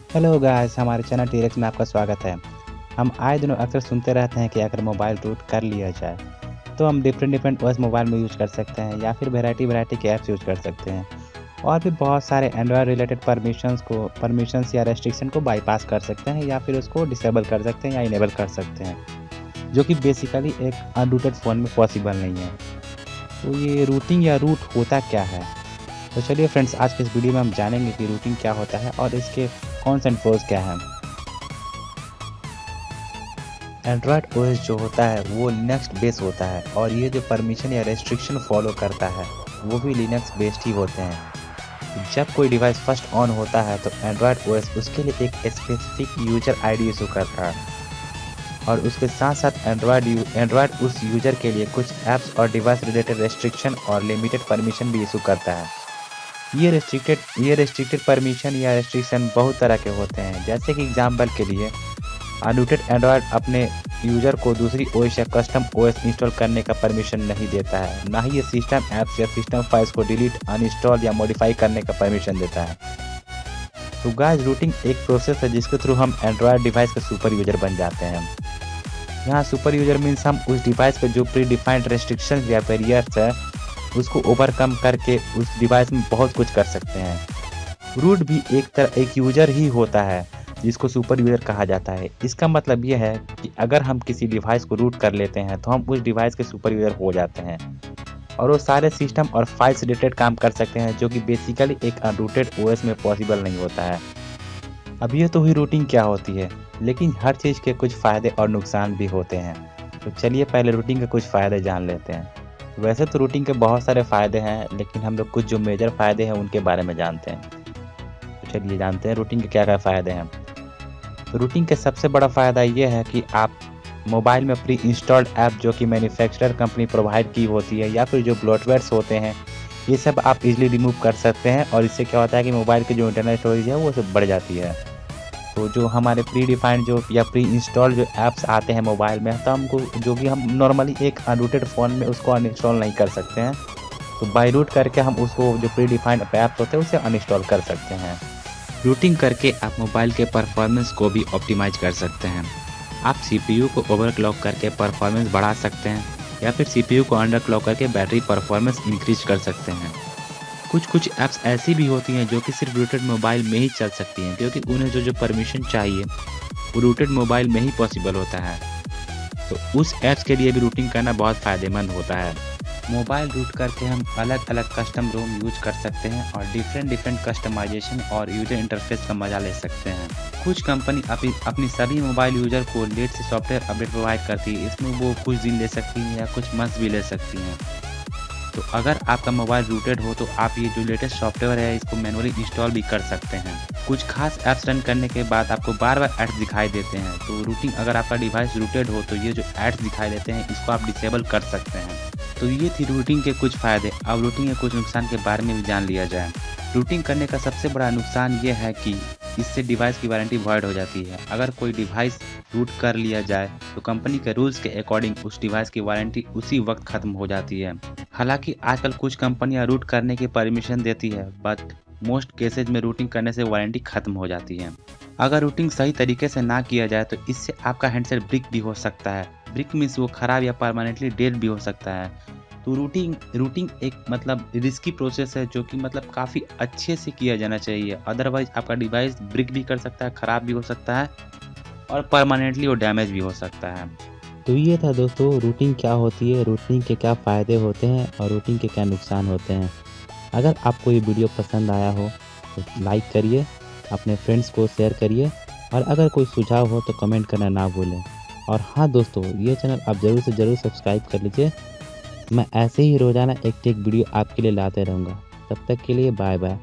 Hello guys, हमारे channel T-Rex में आपका स्वागत है। हम आए दिनों अक्सर सुनते रहते हैं कि अगर मोबाइल रूट कर लिया जाए तो हम डिफरेंट ओएस मोबाइल में यूज़ कर सकते हैं या फिर वैरायटी के ऐप्स यूज़ कर सकते हैं और भी बहुत सारे एंड्रॉयड रिलेटेड परमिशंस या रेस्ट्रिक्शन को बाईपास कर सकते हैं या फिर उसको डिसेबल कर सकते हैं या इनेबल कर सकते हैं, जो कि बेसिकली एक अनरूटेड फ़ोन में पॉसिबल नहीं है। तो ये रूटिंग या रूट होता क्या है? तो चलिए फ्रेंड्स, आज के इस वीडियो में हम जानेंगे कि रूटिंग क्या होता है और इसके कॉन्स एंड प्रोज क्या हैं। एंड्रॉयड ओएस जो होता है वो लिनक्स बेस्ड होता है और ये जो परमिशन या रेस्ट्रिक्शन फॉलो करता है वो भी लिनक्स बेस्ड ही होते हैं। जब कोई डिवाइस फर्स्ट ऑन होता है तो एंड्रॉयड ओएस उसके लिए एक स्पेसिफिक यूजर आईडी इशू करता है और उसके साथ साथ एंड्रॉयड उस यूजर के लिए कुछ ऐप्स और डिवाइस रिलेटेड रेस्ट्रिक्शन और लिमिटेड परमिशन भी इशू करता है। ये रेस्ट्रिक्टेड परमिशन या रेस्ट्रिक्शन बहुत तरह के होते हैं, जैसे कि एग्जाम्पल के लिए अनरूटेड एंड्रॉयड अपने यूजर को दूसरी ओएस या कस्टम ओएस इंस्टॉल करने का परमिशन नहीं देता है, ना ही ये सिस्टम ऐप्स या सिस्टम फाइल्स को डिलीट, अनइंस्टॉल या मॉडिफाई करने का परमिशन देता है। तो गाइस, रूटिंग एक प्रोसेस है जिसके थ्रू हम एंड्रॉयड डिवाइस के सुपर यूजर बन जाते हैं। यहाँ सुपर यूजर मीन्स हम उस डिवाइस पे जो प्री डिफाइंड रेस्ट्रिक्शन या बैरियर्स है उसको ओवरकम करके उस डिवाइस में बहुत कुछ कर सकते हैं। रूट भी एक यूजर ही होता है जिसको सुपर यूजर कहा जाता है। इसका मतलब यह है कि अगर हम किसी डिवाइस को रूट कर लेते हैं तो हम उस डिवाइस के सुपर यूजर हो जाते हैं और वो सारे सिस्टम और फाइल्स रिलेटेड काम कर सकते हैं, जो कि बेसिकली एक अनरूटेड ओएस में पॉसिबल नहीं होता है। अब ये तो हुई रूटिंग क्या होती है, लेकिन हर चीज़ के कुछ फ़ायदे और नुकसान भी होते हैं। तो चलिए पहले रूटिंग के कुछ फ़ायदे जान लेते हैं। वैसे तो रूटिंग के बहुत सारे फ़ायदे हैं, लेकिन हम लोग कुछ जो मेजर फ़ायदे हैं उनके बारे में जानते हैं। तो चलिए जानते हैं रूटिंग के क्या क्या फ़ायदे हैं। तो रूटिंग के सबसे बड़ा फ़ायदा ये है कि आप मोबाइल में प्री इंस्टॉल्ड ऐप जो कि मैन्युफैक्चरर कंपनी प्रोवाइड की होती है या फिर जो ब्लोटवेयर्स होते हैं, ये सब आप इजीली रिमूव कर सकते हैं और इससे क्या होता है कि मोबाइल की जो इंटरनल स्टोरेज है वो सब बढ़ जाती है। तो जो हमारे प्री डिफाइंड जो या प्री इंस्टॉल जो ऐप्स आते हैं मोबाइल में, तो हमको जो कि हम नॉर्मली एक अनरूटेड फ़ोन में उसको अनइंस्टॉल नहीं कर सकते हैं, तो बाय रूट करके हम उसको जो प्री डिफाइंड ऐप्स होते हैं उसे अनइंस्टॉल कर सकते हैं। रूटिंग करके आप मोबाइल के परफॉर्मेंस को भी ऑप्टिमाइज कर सकते हैं। आप सीपीयू को ओवरक्लॉक करके परफॉर्मेंस बढ़ा सकते हैं या फिर सीपीयू को अंडरक्लॉक करके बैटरी परफॉर्मेंस इंक्रीज कर सकते हैं। कुछ ऐप्स ऐसी भी होती हैं जो कि सिर्फ रूटेड मोबाइल में ही चल सकती हैं, क्योंकि उन्हें जो परमिशन चाहिए वो रूटेड मोबाइल में ही पॉसिबल होता है। तो उस ऐप्स के लिए भी रूटिंग करना बहुत फ़ायदेमंद होता है। मोबाइल रूट करके हम अलग अलग कस्टम रोम यूज कर सकते हैं और डिफरेंट कस्टमाइजेशन और यूजर इंटरफेस का मजा ले सकते हैं। कुछ कंपनी अपनी सभी मोबाइल यूजर को लेट से सॉफ्टवेयर अपडेट प्रोवाइड करती है, इसमें वो कुछ दिन ले सकती हैं या कुछ मंथ्स भी ले सकती हैं। तो अगर आपका मोबाइल रूटेड हो तो आप ये जो लेटेस्ट सॉफ्टवेयर है इसको मैनुअली इंस्टॉल भी कर सकते हैं। कुछ खास ऐप्स रन करने के बाद आपको बार एड्स दिखाई देते हैं, तो रूटिंग अगर आपका डिवाइस रूटेड हो तो ये जो एड्स दिखाई देते हैं इसको आप डिसेबल कर सकते हैं। तो ये थी रूटिंग के कुछ फ़ायदे। अब रूटिंग के कुछ नुकसान के बारे में भी जान लिया जाए। रूटिंग करने का सबसे बड़ा नुकसान ये है कि इससे डिवाइस की वारंटी वॉइड हो जाती है। अगर कोई डिवाइस रूट कर लिया जाए तो कंपनी के रूल्स के अकॉर्डिंग उस डिवाइस की वारंटी उसी वक्त ख़त्म हो जाती है। हालांकि आजकल कुछ कंपनियां रूट करने की परमिशन देती है, बट मोस्ट केसेज में रूटिंग करने से वारंटी ख़त्म हो जाती है। अगर रूटिंग सही तरीके से ना किया जाए तो इससे आपका हैंडसेट ब्रिक भी हो सकता है। ब्रिक मीन्स वो ख़राब या परमानेंटली डेड भी हो सकता है। तो रूटिंग एक रिस्की प्रोसेस है जो कि काफ़ी अच्छे से किया जाना चाहिए, अदरवाइज आपका डिवाइस ब्रिक भी कर सकता है, ख़राब भी हो सकता है और परमानेंटली वो डैमेज भी हो सकता है। तो ये था दोस्तों, रूटिंग क्या होती है, रूटिंग के क्या फ़ायदे होते हैं और रूटिंग के क्या नुकसान होते हैं। अगर आपको ये वीडियो पसंद आया हो तो लाइक करिए, अपने फ्रेंड्स को शेयर करिए और अगर कोई सुझाव हो तो कमेंट करना ना भूलें। और हाँ दोस्तों, ये चैनल आप ज़रूर से ज़रूर सब्सक्राइब कर लीजिए। मैं ऐसे ही रोज़ाना एक वीडियो आपके लिए लाते रहूँगा। तब तक के लिए बाय बाय।